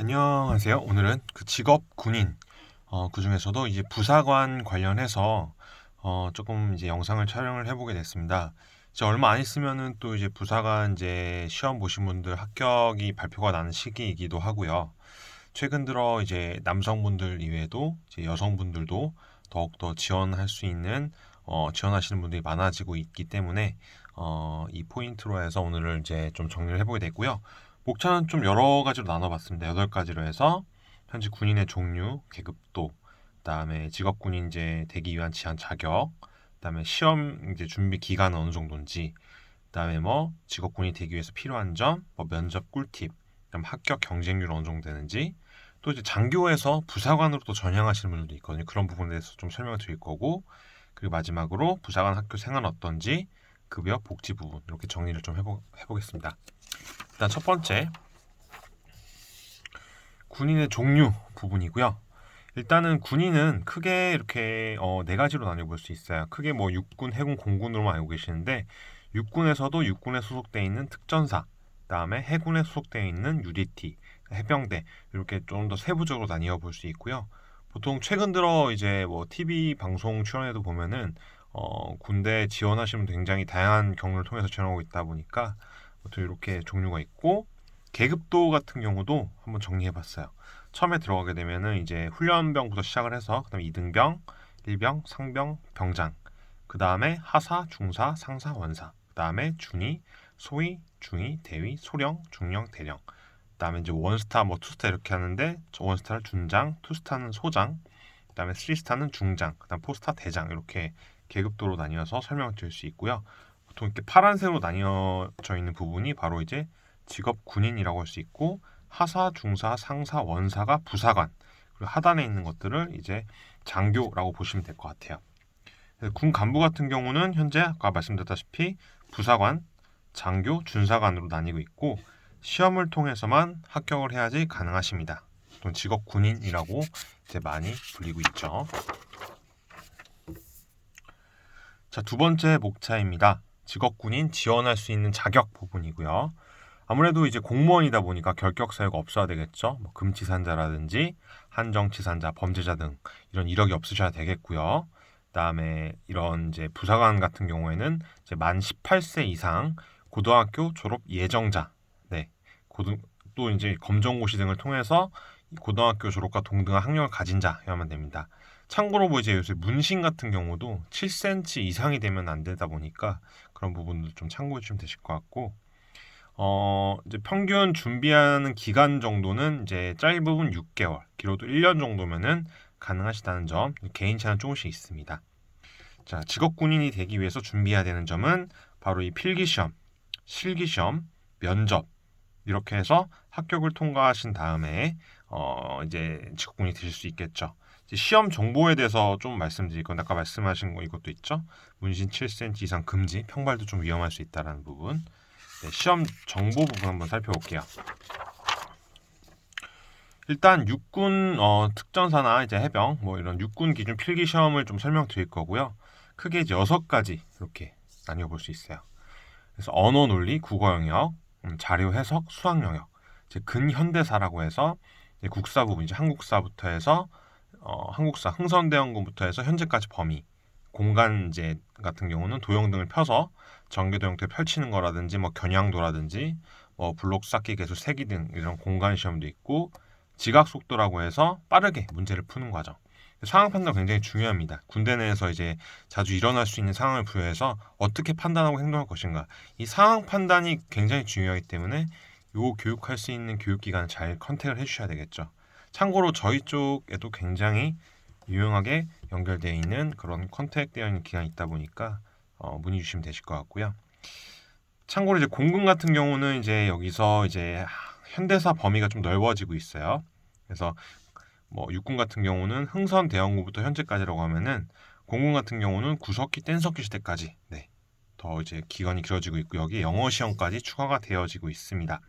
안녕하세요. 오늘은 그 직업 군인, 그 중에서도 이제 부사관 관련해서 조금 이제 영상을 촬영을 해보게 됐습니다. 이제 얼마 안 있으면은 또 이제 부사관 이제 시험 보신 분들 합격이 발표가 나는 시기이기도 하고요. 최근 들어 이제 남성분들 이외에도 이제 여성분들도 더욱더 지원할 수 있는 지원하시는 분들이 많아지고 있기 때문에 이 포인트로 해서 오늘을 이제 좀 정리를 해보게 됐고요. 목차는 좀 여러 가지로 나눠봤습니다. 8가지로 해서 현재 군인의 종류, 계급도, 그다음에 직업 군인제 되기 위한 지한 자격, 그다음에 시험 이제 준비 기간은 어느 정도인지, 그다음에 뭐 직업 군인이 되기 위해서 필요한 점, 뭐 면접 꿀팁, 그다음 합격 경쟁률 어느 정도 되는지, 또 이제 장교에서 부사관으로 또 전향하시는 분들도 있거든요. 그런 부분에 대해서 좀 설명을 드릴 거고, 그리고 마지막으로 부사관 학교 생활 어떤지, 급여, 복지 부분 이렇게 정리를 좀 해보겠습니다. 일단 첫 번째 군인의 종류 부분이고요. 일단은 군인은 크게 이렇게 네 가지로 나뉘어볼 수 있어요. 크게 뭐 육군, 해군, 공군으로만 알고 계시는데 육군에서도 육군에 소속되어 있는 특전사, 그다음에 해군에 소속되어 있는 UDT, 해병대 이렇게 좀 더 세부적으로 나뉘어 볼 수 있고요. 보통 최근 들어 이제 뭐 TV 방송 출연에도 보면은 군대 지원하시면 굉장히 다양한 경로를 통해서 지원하고 있다 보니까 보통 이렇게 종류가 있고 계급도 같은 경우도 한번 정리해봤어요. 처음에 들어가게 되면은 이제 훈련병부터 시작을 해서 그다음에 이등병, 일병, 상병, 병장, 그 다음에 하사, 중사, 상사, 원사, 그 다음에 준위, 소위, 중위, 대위, 소령, 중령, 대령. 그 다음에 이제 원스타, 뭐 투스타 이렇게 하는데 저 원스타를 준장, 투스타는 소장, 그 다음에 쓰리스타는 중장, 그 다음 포스타 대장 이렇게 계급도로 나뉘어서 설명을 드릴 수 있고요. 보통 이렇게 파란색으로 나뉘어져 있는 부분이 바로 이제 직업 군인이라고 할 수 있고 하사, 중사, 상사, 원사가 부사관, 그리고 하단에 있는 것들을 이제 장교라고 보시면 될 것 같아요. 군 간부 같은 경우는 현재 아까 말씀드렸다시피 부사관, 장교, 준사관으로 나뉘고 있고 시험을 통해서만 합격을 해야지 가능하십니다. 또 직업 군인이라고 이제 많이 불리고 있죠. 자, 두 번째 목차입니다. 직업 군인 지원할 수 있는 자격 부분이고요. 아무래도 이제 공무원이다 보니까 결격 사유가 없어야 되겠죠. 뭐 금치산자라든지 한정치산자, 범죄자 등 이런 이력이 없으셔야 되겠고요. 그다음에 이런 이제 부사관 같은 경우에는 이제 만 18세 이상 고등학교 졸업 예정자, 네, 또 이제 검정고시 등을 통해서 고등학교 졸업과 동등한 학력을 가진 자여야만 됩니다. 참고로 뭐 이제 요새 문신 같은 경우도 7cm 이상이 되면 안 되다 보니까 그런 부분도 좀 참고해 주시면 되실 것 같고. 이제 평균 준비하는 기간 정도는 이제 짧으면 6개월, 길어도 1년 정도면은 가능하시다는 점, 개인차는 조금씩 있습니다. 자, 직업 군인이 되기 위해서 준비해야 되는 점은 바로 이 필기시험, 실기시험, 면접 이렇게 해서 합격을 통과하신 다음에 이제 직업 군인이 되실 수 있겠죠. 이제 시험 정보에 대해서 좀 말씀드릴 건데 아까 말씀하신 거 이것도 있죠. 문신 7cm 이상 금지, 평발도 좀 위험할 수 있다라는 부분. 네, 시험 정보 부분 한번 살펴볼게요. 일단 육군 특전사나 이제 해병 뭐 이런 육군 기준 필기 시험을 좀 설명드릴 거고요. 크게 이제 6가지 이렇게 나뉘어 볼 수 있어요. 그래서 언어 논리, 국어 영역, 자료 해석, 수학 영역, 이제 근현대사라고 해서 이제 국사 부분, 이제 한국사부터 해서 한국사 흥선대원군부터 해서 현재까지 범위, 공간 이제 같은 경우는 도형 등을 펴서 전개도 형태를 펼치는 거라든지 뭐 겨냥도라든지 뭐 블록 쌓기 계수 세기 등 이런 공간 시험도 있고 지각 속도라고 해서 빠르게 문제를 푸는 과정. 상황 판단 굉장히 중요합니다. 군대 내에서 이제 자주 일어날 수 있는 상황을 부여해서 어떻게 판단하고 행동할 것인가. 이 상황 판단이 굉장히 중요하기 때문에 요 교육할 수 있는 교육기관을 잘 컨택을 해주셔야 되겠죠. 참고로 저희 쪽에도 굉장히 유용하게 연결되어 있는 그런 컨택되어 있는 기관이 있다 보니까 문의 주시면 되실 것 같고요. 참고로 이제 공군 같은 경우는 이제 여기서 이제 현대사 범위가 좀 넓어지고 있어요. 그래서 뭐 육군 같은 경우는 흥선 대원군부터 현재까지라고 하면은 공군 같은 경우는 구석기 뗀석기 시대까지 더 이제 기간이 길어지고 있고 여기 영어 시험까지 추가가 되어지고 있습니다.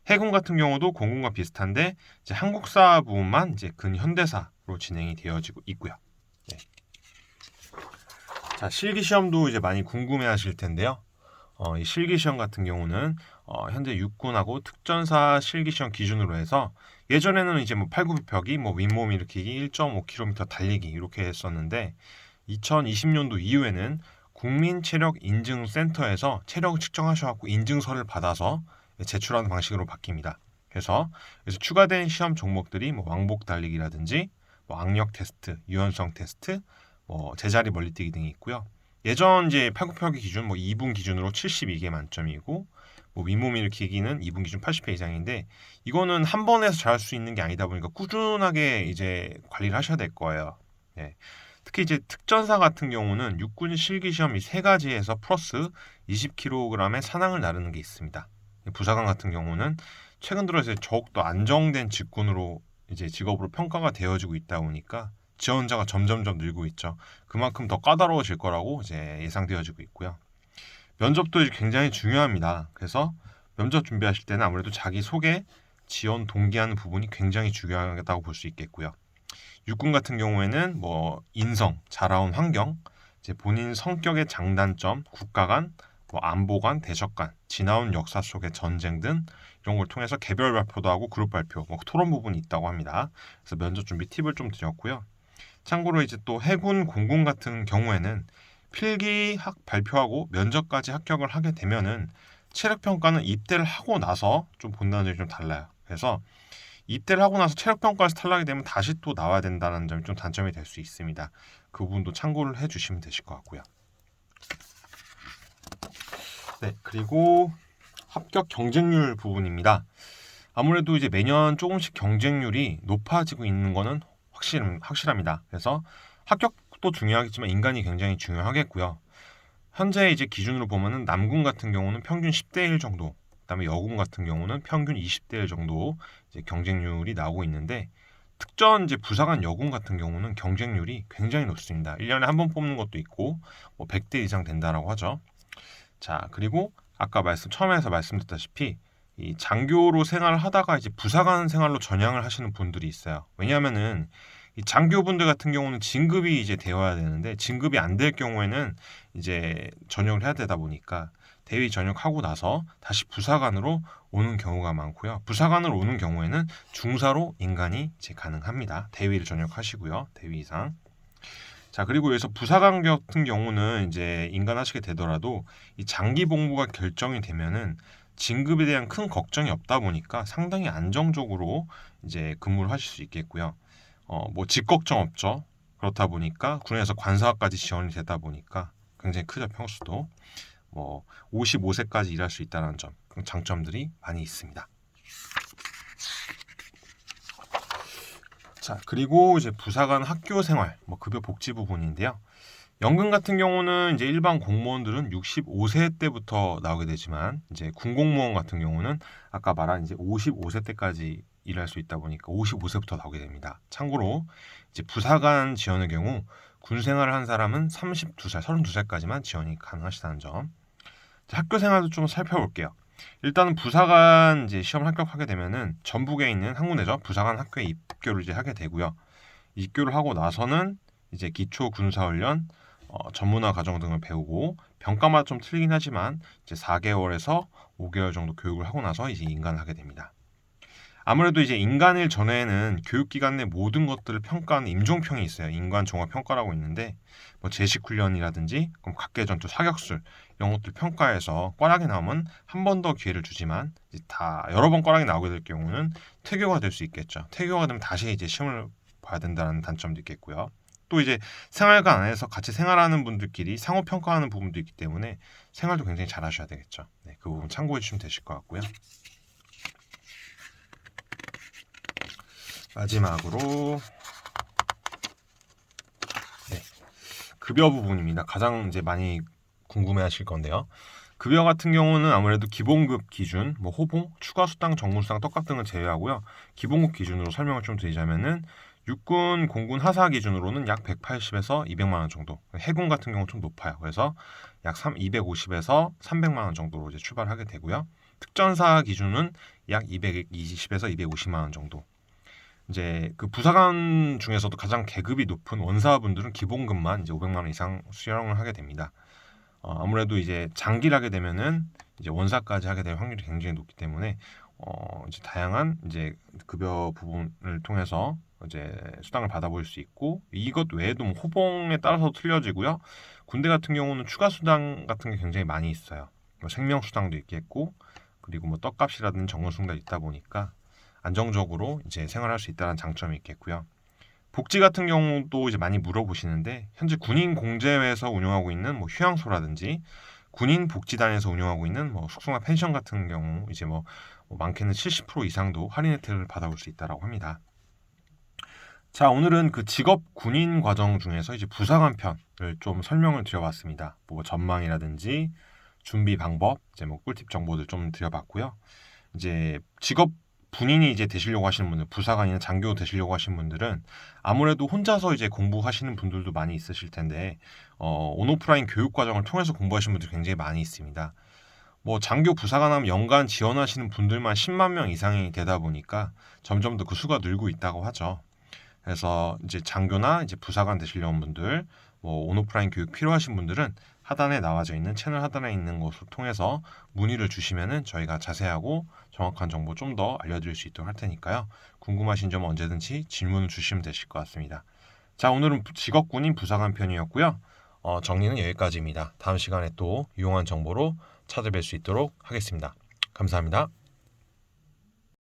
해군 같은 경우도 공군과 비슷한데 이제 한국사 부분만 이제 근현대사로 진행이 되어지고 있고요. 네. 자, 실기 시험도 이제 많이 궁금해하실 텐데요. 이 실기 시험 같은 경우는 현재 육군하고 특전사 실기시험 기준으로 해서 예전에는 이제 뭐 팔굽혀펴기, 뭐 윗몸 일으키기, 1.5km 달리기 이렇게 했었는데 2020년도 이후에는 국민체력인증센터에서 체력을 측정하셔갖고 인증서를 받아서 제출하는 방식으로 바뀝니다. 그래서 추가된 시험 종목들이 뭐 왕복 달리기라든지 뭐 악력 테스트, 유연성 테스트, 뭐 제자리 멀리뛰기 등이 있고요. 예전 이제 팔굽혀펴기 기준 뭐 2분 기준으로 72개 만점이고 뭐 윗몸 일으키기는 2분 기준 80회 이상인데 이거는 한 번에서 잘할 수 있는 게 아니다 보니까 꾸준하게 이제 관리를 하셔야 될 거예요. 네. 특히 이제 특전사 같은 경우는 육군 실기 시험 이 세 가지에서 플러스 20kg의 산항을 나르는 게 있습니다. 부사관 같은 경우는 최근 들어서 더욱더 안정된 직군으로 이제 직업으로 평가가 되어지고 있다 보니까 지원자가 점점점 늘고 있죠. 그만큼 더 까다로워질 거라고 이제 예상되어지고 있고요. 면접도 굉장히 중요합니다. 그래서 면접 준비하실 때는 아무래도 자기 소개, 지원 동기하는 부분이 굉장히 중요하다고 볼 수 있겠고요. 육군 같은 경우에는 뭐 인성, 자라온 환경, 이제 본인 성격의 장단점, 국가 간, 뭐 안보 관, 대적 간, 지나온 역사 속의 전쟁 등 이런 걸 통해서 개별 발표도 하고 그룹 발표, 뭐 토론 부분이 있다고 합니다. 그래서 면접 준비 팁을 좀 드렸고요. 참고로 이제 또 해군, 공군 같은 경우에는 필기 발표하고 면접까지 합격을 하게 되면은 체력 평가는 입대를 하고 나서 좀 본다는 점이 좀 달라요. 그래서 입대를 하고 나서 체력 평가에서 탈락이 되면 다시 또 나와야 된다는 점이 좀 단점이 될 수 있습니다. 그 부분도 참고를 해주시면 되실 것 같고요. 네, 그리고 합격 경쟁률 부분입니다. 아무래도 이제 매년 조금씩 경쟁률이 높아지고 있는 거는 확실합니다. 그래서 합격도 중요하겠지만 인간이 굉장히 중요하겠고요. 현재 이제 기준으로 보면은 남군 같은 경우는 평균 10대 1 정도, 그다음에 여군 같은 경우는 평균 20대 1 정도 이제 경쟁률이 나오고 있는데 특전 이제 부사관 여군 같은 경우는 경쟁률이 굉장히 높습니다. 1년에 한 번 뽑는 것도 있고 뭐 100대 이상 된다라고 하죠. 자, 그리고 아까 처음에서 말씀드렸다시피 이 장교로 생활을 하다가 이제 부사관 생활로 전향을 하시는 분들이 있어요. 왜냐하면은 이 장교분들 같은 경우는 진급이 이제 되어야 되는데 진급이 안 될 경우에는 이제 전역을 해야 되다 보니까 대위 전역하고 나서 다시 부사관으로 오는 경우가 많고요. 부사관으로 오는 경우에는 중사로 인간이 이제 가능합니다. 대위를 전역하시고요. 대위 이상. 자, 그리고 여기서 부사관 같은 경우는 이제 인간하시게 되더라도 이 장기 복무가 결정이 되면은 진급에 대한 큰 걱정이 없다 보니까 상당히 안정적으로 이제 근무를 하실 수 있겠고요. 뭐 집 걱정 없죠. 그렇다 보니까 군에서 관사까지 지원이 되다 보니까 굉장히 크죠. 평수도 뭐 55세까지 일할 수 있다는 점, 그런 장점들이 많이 있습니다. 자, 그리고 이제 부사관 학교 생활, 뭐 급여 복지 부분인데요. 연금 같은 경우는 이제 일반 공무원들은 65세 때부터 나오게 되지만 이제 군공무원 같은 경우는 아까 말한 이제 55세 때까지 일할 수 있다 보니까 55세부터 나오게 됩니다. 참고로 이제 부사관 지원의 경우 군 생활을 한 사람은 32살, 32살까지만 지원이 가능하시다는 점. 학교 생활도 좀 살펴볼게요. 일단은 부사관 이제 시험 합격하게 되면은 전북에 있는 항공대죠. 부사관 학교에 입교를 이제 하게 되고요. 입교를 하고 나서는 이제 기초 군사훈련, 전문화 과정 등을 배우고 병가마다 좀 틀리긴 하지만 이제 4개월에서 5개월 정도 교육을 하고 나서 이제 인간을 하게 됩니다. 아무래도 이제 인간일 전에는 교육기관 내 모든 것들을 평가하는 임종평이 있어요. 인간 종합 평가라고 있는데 뭐 제식 훈련이라든지 그럼 각계전투 사격술 이런 것들 평가해서 꽈락이 나오면 한 번 더 기회를 주지만 이제 다 여러 번 꽈락이 나오게 될 경우는 퇴교가 될 수 있겠죠. 퇴교가 되면 다시 이제 시험을 봐야 된다는 단점도 있겠고요. 또 이제 생활관 안에서 같이 생활하는 분들끼리 상호 평가하는 부분도 있기 때문에 생활도 굉장히 잘 하셔야 되겠죠. 네, 그 부분 참고해 주시면 되실 것 같고요. 마지막으로 네, 급여 부분입니다. 가장 이제 많이 궁금해하실 건데요. 급여 같은 경우는 아무래도 기본급 기준, 뭐 호봉, 추가 수당, 정무수당, 떡값 등을 제외하고요. 기본급 기준으로 설명을 좀 드리자면은 육군, 공군 하사 기준으로는 약 180에서 200만 원 정도. 해군 같은 경우 좀 높아요. 그래서 약 250에서 300만 원 정도로 이제 출발하게 되고요. 특전사 기준은 약 220에서 250만 원 정도. 이제 그 부사관 중에서도 가장 계급이 높은 원사분들은 기본급만 이제 500만 원 이상 수령을 하게 됩니다. 아무래도 이제 장기를 하게 되면은 이제 원사까지 하게 될 확률이 굉장히 높기 때문에 이제 다양한 이제 급여 부분을 통해서 이제 수당을 받아볼 수 있고, 이것 외에도 뭐 호봉에 따라서 틀려지고요. 군대 같은 경우는 추가 수당 같은 게 굉장히 많이 있어요. 뭐 생명 수당도 있겠고, 그리고 뭐 떡값이라든지 정원 수당도 있다 보니까 안정적으로 이제 생활할 수 있다는 장점이 있겠고요. 복지 같은 경우도 이제 많이 물어보시는데, 현재 군인 공제회에서 운영하고 있는 뭐 휴양소라든지 군인 복지단에서 운영하고 있는 뭐 숙소나 펜션 같은 경우 이제 뭐 많게는 70% 이상도 할인 혜택을 받아볼 수 있다라고 합니다. 자, 오늘은 그 직업 군인 과정 중에서 이제 부사관 편을 좀 설명을 드려봤습니다. 뭐 전망이라든지 준비 방법, 이제 뭐 꿀팁 정보들 좀 드려봤고요. 이제 직업 군인이 이제 되시려고 하시는 분들, 부사관이나 장교 되시려고 하시는 분들은 아무래도 혼자서 이제 공부하시는 분들도 많이 있으실 텐데, 온오프라인 교육 과정을 통해서 공부하시는 분들이 굉장히 많이 있습니다. 뭐 장교 부사관 하면 연간 지원하시는 분들만 10만 명 이상이 되다 보니까 점점 더 그 수가 늘고 있다고 하죠. 그래서 이제 장교나 이제 부사관 되시려는 분들, 뭐 온오프라인 교육 필요하신 분들은 하단에 나와져 있는 채널 하단에 있는 곳을 통해서 문의를 주시면은 저희가 자세하고 정확한 정보 좀 더 알려드릴 수 있도록 할 테니까요. 궁금하신 점 언제든지 질문을 주시면 되실 것 같습니다. 자, 오늘은 직업군인 부사관 편이었고요. 정리는 여기까지입니다. 다음 시간에 또 유용한 정보로 찾아뵐 수 있도록 하겠습니다. 감사합니다.